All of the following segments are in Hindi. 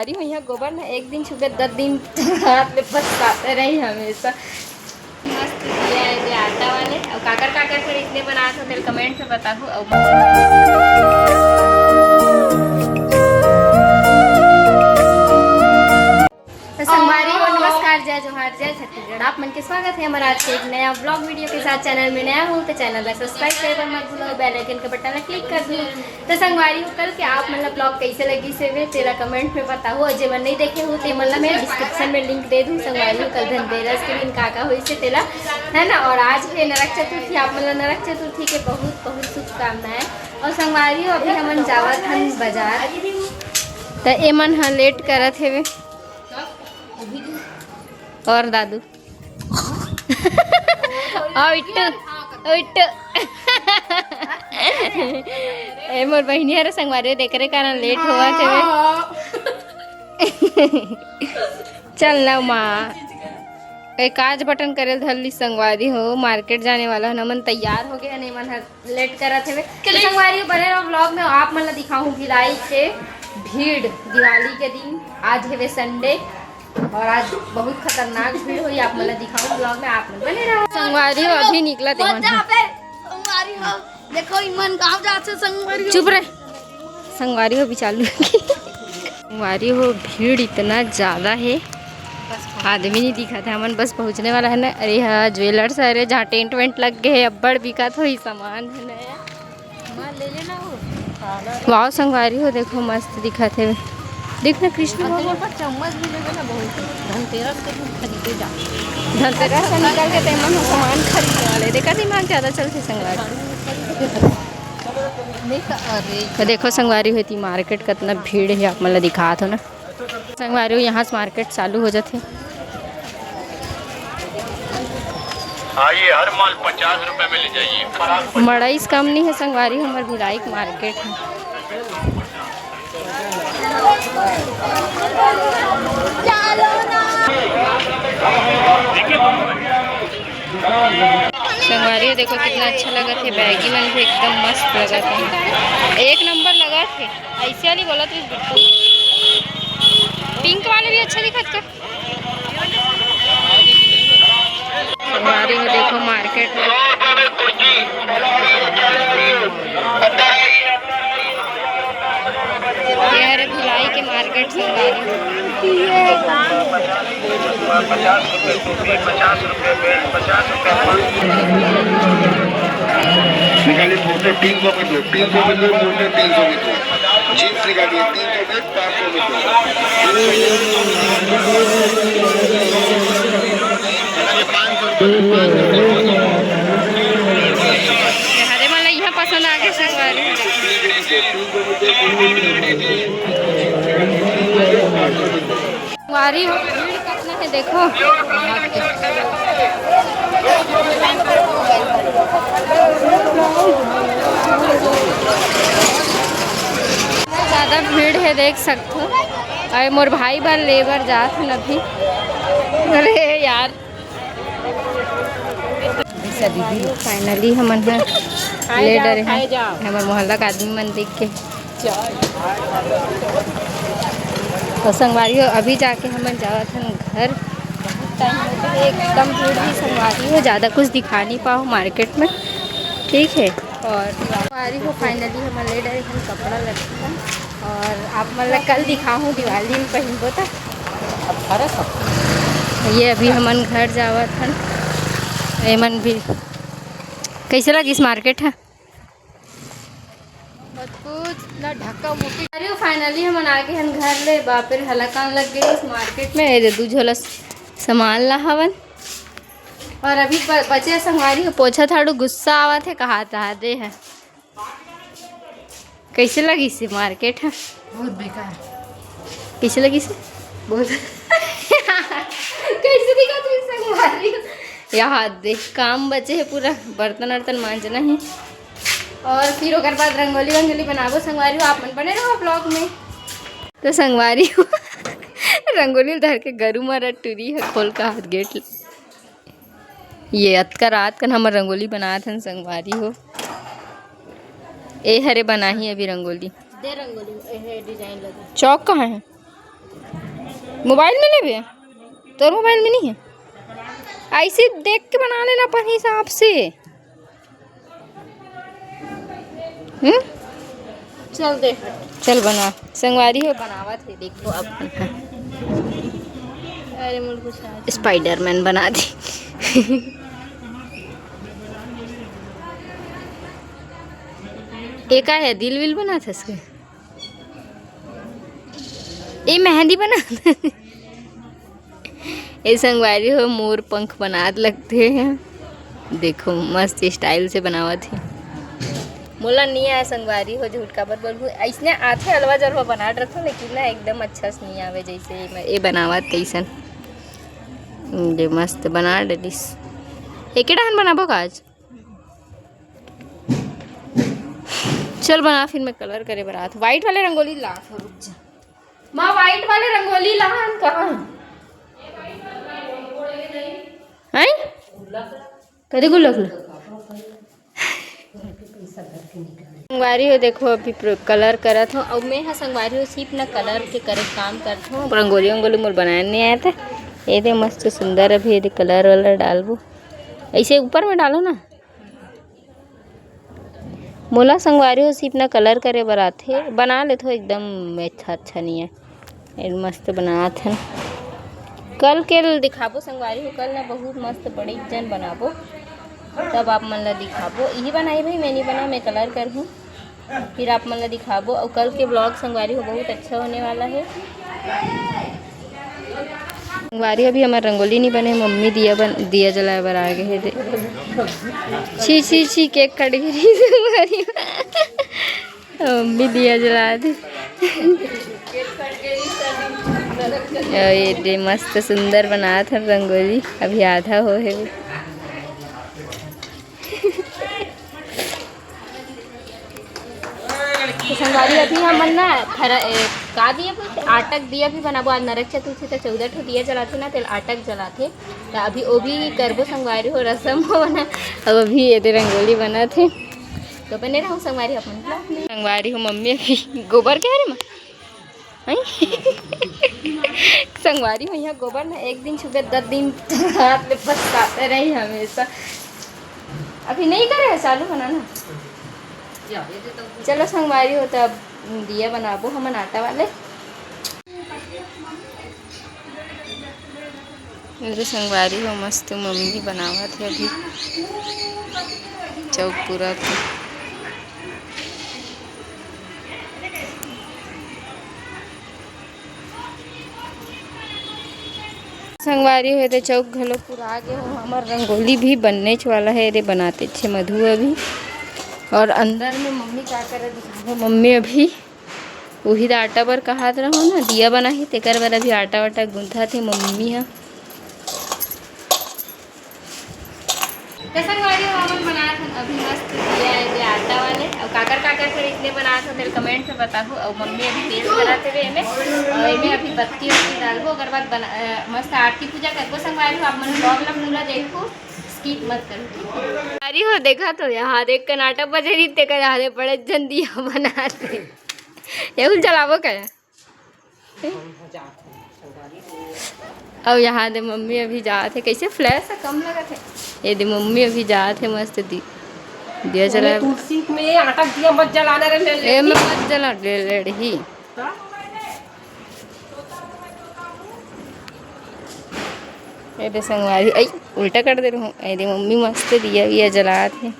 अरे भैया गोबर ना एक दिन छुपे 10 दिन हाथ में फंसाते रही हमेशा। मस्त दिया है ये आटा वाले और काकर काकर फिर इतने बना तो मेरे कमेंट में बताओ। संगवारी को नमस्कार, जय जोहार, जय छत्तीसगढ़। आप मन के स्वागत है हमारा आज के एक नया ब्लॉग वीडियो के साथ। चैनल में नया हो तो चैनल को सब्सक्राइब कर मत भूलो, बेल आइकन के बटन में क्लिक कर दो। तो संगवारी हो कल के आप मतलब ब्लॉग कैसे लगी से वे तेरा कमेंट में बताओ। और जो मन नहीं देखे हो तो मतलब मैं डिस्क्रिप्शन में लिंक दे दूँ। संगवारी हो कल धनतेरस के दिन काका हुई से तेला है ना। और आज है नरक चतुर्थी, आप मतलब नरक चतुर्थी के बहुत बहुत शुभकामनाएं। और संगवारी हो अभी हम जावत हन बाजार तो एमन हाँ लेट करत है वे और दादू ए मोर बहनी हर संगवारी देख रहे कारण लेट हुआ थे। चल ना माँ एक काज बटन करे धरली संगवारी हो मार्केट जाने वाला न मन तैयार हो गया नहीं मन लेट करा थे संगवारी बने रहो ब्लॉग में। आप मतलब दिखाऊं भिलाई के भीड़ दिवाली के दिन आज है वे संडे और आज बहुत खतरनाक भीड़ हुई। आप मतलब दिखाऊं ब्लॉग में, आप लोग बने रहो। संगवारी हो अभी निकला संगवारी हो देखो इमन गांव जाते संगवारी चुप रहे। संगवारी हो भी चालू संगवारी हो भीड़ इतना ज्यादा है आदमी नहीं दिखा था। मन बस पहुंचने वाला है ना। अरे हाँ ज्वेलर्स अरे जहाँ टेंट वेंट लग गए है अब्बड़ बिका तो ही सामान है नया ले लेना हो। वाह संगवारी हो देखो मस्त दिखा थे। देखना कृष्ण भगवान पर चम्मच भी लेगा ना बहुत धनतेरस के दिन खरीदे जा। धनतेरस से निकल के तेमन हम सामान खरीदने वाले देखा दिमाग ज़्यादा चलते संगवारी। तो देखो संगवारी हुई थी मार्केट कितना भीड़ है आप मतलब दिखा था ना। संगवारी हो यहाँ से मार्केट चालू हो जाते। आइए हर माल 50 रुपए में ले जाइए। मड़ाई कम नहीं है संगवारी हमारे भिलाई मार्केट है। संगवारी देखो कितना अच्छा लगा थे। बैगी मन भी एकदम मस्त लगा थे, एक नंबर लगा थे। ऐसे वाली बोला तो बिल्कुल पिंक वाले भी अच्छा दिखा था। संगवारी में देखो मार्केट में ये है भिलाई के मार्केट संगवारी। 50 रुपए निकालिए। फोटो 300 में दो, 300 में दो, फोटो 300 में दो। जीन्स निकालिए 300 में 500 में हरे मला यहाँ पसंद आ गए संगवारी। संगवारी भीड़ कितना है देखो। ज़्यादा भीड़ है देख सकते हो। अरे मोर भाई बार लेबर जात है अभी। अरे यार फाइनली हम ले डरे हैं हमारे मोहल्ला का आदमी मन देख के। तो संगवारी हो अभी जाके हम जावा था घर। बहुत टाइम हो गया एकदम भीड़ ही संगवारी हो ज़्यादा कुछ दिखा नहीं पाओ मार्केट में ठीक है। और संगवारी हो फाइनली हम ले डरे हम कपड़ा लगता और आप मतलब कल दिखाऊँ दिवाली में पहनबो था। ये अभी हमन घर जावा था। एमन भी कैसे लगी इस मार्केट है कुछ ना ढक्का मुक्की। अरे फाइनली हम आके हम घर ले बापर हलकान लग गई इस मार्केट में। दू झोला सामान ला हवन और अभी बचे संगवारी को पोछा थाड़ू गुस्सा आवा थे कहा था दे है। कैसे लगी इसे मार्केट है बहुत बेकार। कैसे लगी इसे बहुत कैसे दिखा तू संगवारी यहाँ देख काम बचे है पूरा बर्तन वर्तन मांजना है और फिर ओकर बाद रंगोली वंगोली बनाबो। संगवारी हो आप मन बने रहो ब्लॉग में। तो संगवारी हो रंगोली धर के गरू मारा टूरी है खोल का हाथ गेट। ये अतका रात का हम रंगोली बनाया था संगवारी हो। ए हरे बना ही अभी रंगोली दे रंगोली डिजाइन लगा। चौक कहाँ है मोबाइल में लेबे तो मोबाइल में नहीं है, ऐसे देख के बना लेना अपन हिसाब से। चल दे, चल बना। संगवारी हो बनावा थे, देखो अब अरे मुझे स्पाइडरमैन बना दी। एक है दिल विल बना था इसके, ये मेहंदी बना ये संगवारी हो मोर पंख बना लगते हैं, देखो मस्त स्टाइल से बनावा थी। मोला नहीं आया संगवारी हो, झूठ का बोलूँ ऐसने आथे हलवा जलवा बना रखो, लेकिन ना एकदम अच्छा से नहीं आवे जैसे ये बनावत तैसन। ये मस्त बना डलिस। एक डाहन बनाबो आज, चल बना फिर मैं कलर करे बरात। वाइट वाले रंगोली ला, रुक जा माँ, वाइट वाले रंगोली ला कहाँ है? कदे गुल्लक संगवारी हो देखो अभी कलर करत हो, और मैं संगवारी हो सिर्फ ना कलर के करे काम करत हूँ। रंगोली वंगोली मोर बनाने नहीं आया था। ये दे मस्त सुंदर, अभी ये कलर वालर डालबो, ऐसे ऊपर में डालो ना। मोला संगवारी हो सिर्फ ना कलर करे बराथे, बना ले तो एकदम अच्छा नहीं है, मस्त बनात है। कल के दिखाबो संगवारी हो, कल ना बहुत मस्त बड़ी जन बनाबो, तब आप मन ला दिखाबो। यही बनाई भाई, मैं नहीं बना, मैं कलर कर हूँ, फिर आप मन ला दिखाबो। और कल के ब्लॉग संगवारी हो बहुत अच्छा होने वाला है। संगवारी अभी हमारे रंगोली नहीं बने, मम्मी दिया जलाए बर आ गए थे। छी छी छी केक कट गई संगवारी मम्मी दिया जला दी। ये मस्त सुंदर बना था रंगोली, अभी आधा हो है। संगवारी अभी हम ना का दिया आटक दिया भी बनाबो। आज नरक चतुर्थी तो 14 ठो दिया जलाते ना, तेल आटक जलाते, तो अभी वो भी करबो संगवारी हो, रसम हो बना। अब अभी ये रंगोली बना थे तो बने रहूँ संगवारी अपन संगवारी हो। मम्मी अभी गोबर कह रहे माँ संगवारी हो, यहाँ गोबर ना एक दिन छुपे 10 दिन हाथ में पछताते रही हमेशा। अभी नहीं करे है चालू बनाना। चलो संगवारी हो, तो अब दिया बनाबो हमन आटा वाले। मेरे संगवारी हो मस्त मम्मी बनावा थे, अभी चौक पूरा थे। संगवारी हो तो चौक घलो पूरा गए हो, हमार रंगोली भी बनने वाला है। रे बनाते थे मधु अभी, और अंदर में मम्मी क्या करे दिखाओ। मम्मी अभी वही तो आटा बर कहा रहो ना, दिया बना ही तेकर बर अभी आटा वाटा गूंथा थे मम्मी है। संगवारी हो हमन बनाए थे अभी मस्त दिया है आटा वाले, और काकर से इसलिए बनाए थे तेरे कमेंट में बताओ। और मम्मी अभी तेल बनाते हुए इनमें, और इनमें अभी बत्ती डालबो, अगर बाद मस्त आरती पूजा करबो। संगवारी हो आप मन ब्लॉग ला पूरा देखो, स्किप मत करो। अरे हो देखा तो यहाँ देख कर नाटक बजे रही ते कर यहाँ बड़े जन दिया बनाते ये जलाबो क्या। और यहाँ दे मम्मी अभी जाते, कैसे फ्लैश से कम लगा थे। ये दे मम्मी अभी जाते मस्त दिया जला, तुलसी में आटा दिया मत जलाना रे, मत जला ले रही। ये संगवारी आई उल्टा कर दे रहा हूँ। ये मम्मी मस्त दिया जला थे।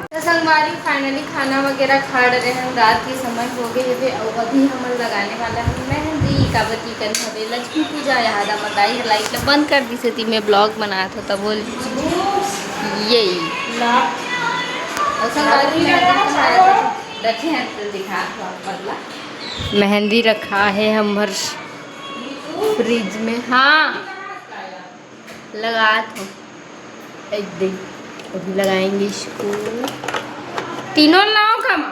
तो संगवारी फाइनली खाना वगैरह खा रहे हैं, रात के समय हो गए थे। और अभी हम लगाने वाला है मेहंदी काबती कर हवे लक्ष्मी पूजा। यहाँ बताई है लाइट बंद कर दी थी, मैं ब्लॉग बनाया था तब बोल यही रखे हैं तो दिखा बदला। मेहंदी रखा है हमार फ्रिज में, हाँ लगा तो एक दिन अभी लगाएंगे इसको। तीनों लाओ कमा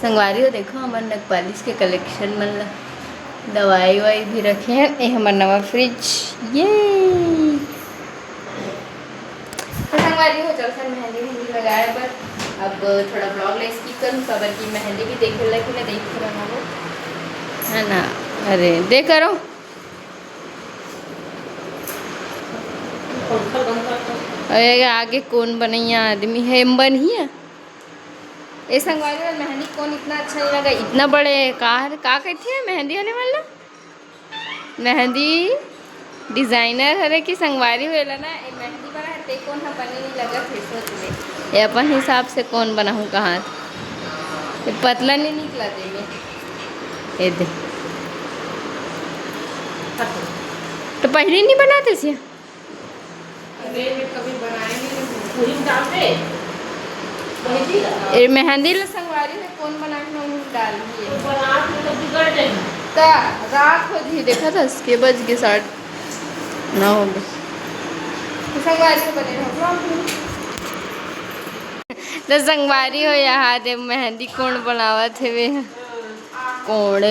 संगवारी हो। देखो हमारे नग पालिश के कलेक्शन में दवाई वाई भी रखे हैं। ये हमारा नवा फ्रिज ये। तो संगवारी हो चल सर मेहंदी लगाया पर अब थोड़ा ब्लॉग ले स्किप करूँ खबर की मेहंदी भी देख लगी ना देख रहा हूँ है ना। अरे देख करो अरे आगे कौन बनैया आदमी है बन ही है ये संगवारी वाला मेहंदी कौन इतना अच्छा नहीं लगा इतना बड़े का कहती है मेहंदी होने वाला मेहंदी डिजाइनर हरे की संगवारी हुएला ना ये मेहंदी बना है ते कौन हम बने नहीं लगा फिर सोच में ये अपन हिसाब से कौन बना हूँ कहाँ ये पतला नहीं निकला दे में ये दे तो पहले नहीं बनाते थे कभी बनाएंगे पूरी डालते ये मेहंदी ला संगवारी में कौन बना के डाल दिए बना तो बिगड़ जाएगी ता रात हो जी देखा था इसके बज के 8:30 हो गए संगवारी में बने रहो तो संगवारी हो यहाँ दे मेहंदी कौन बनावा थे वे कौन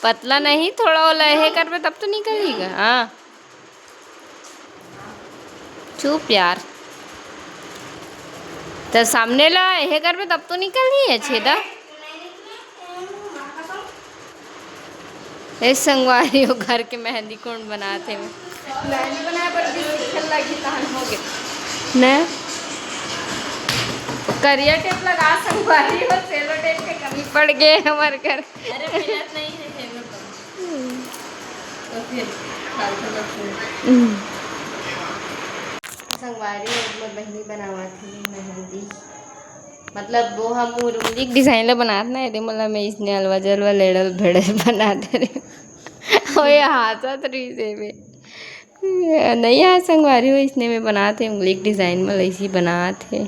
पतला नहीं थोड़ा वो लहे कर तब तो निकलेगा। हाँ चुप यार तो सामने ला यह कर तब तो निकल ही है छेदा इस संगवारी हो घर के मेहंदी कौन बनाते हैं मेहंदी बनाया पर भी सीखल लगी तहन हो गए न करिया टेप लगा संगवारी और सेलो टेप के कमी पड़ गए हमारे घर अरे मिलत नहीं है सेलो तो फिर संगवारी में बहनी बनावा थी मेहंदी मतलब वो हम रूलिक डिज़ाइन ला बनाते ना यदि मतलब मैं इसने अलवा जलवा लेडल भेड़ल बना दे रहे और ये हाथ रही से में नहीं यहाँ संगवारी हो इसने में बनाते उंगलिक डिज़ाइन में ऐसी बनाते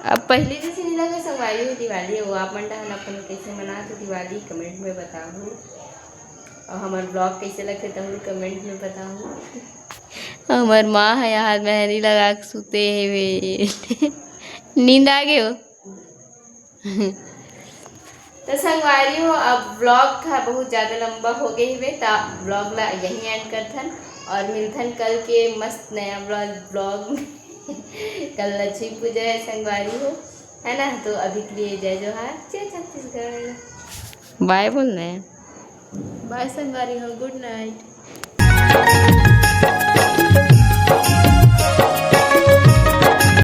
अब पहले जैसे नहीं लगे संगवारी हो दिवाली हो आप मंडा अपन कैसे मनाते दिवाली कमेंट में बताओ और हमारे ब्लॉग कैसे लगते तो हम कमेंट में बताओ। हमार माँ है यहाँ मेहंदी लगा के सुते हुए नींद आ गए हो तो संगवारी हो अब ब्लॉग था बहुत ज़्यादा लंबा हो गई हुए तो ब्लॉग ला यहीं एंड करथन और मिलथन कल के मस्त नया ब्लॉग में कल लक्ष्मी पूजा है संगवारी हो है ना तो अभी के लिए जय जोहार जय छत्तीसगढ़ बाय बोल रहे हैं बाय संगवारी हो गुड नाइट।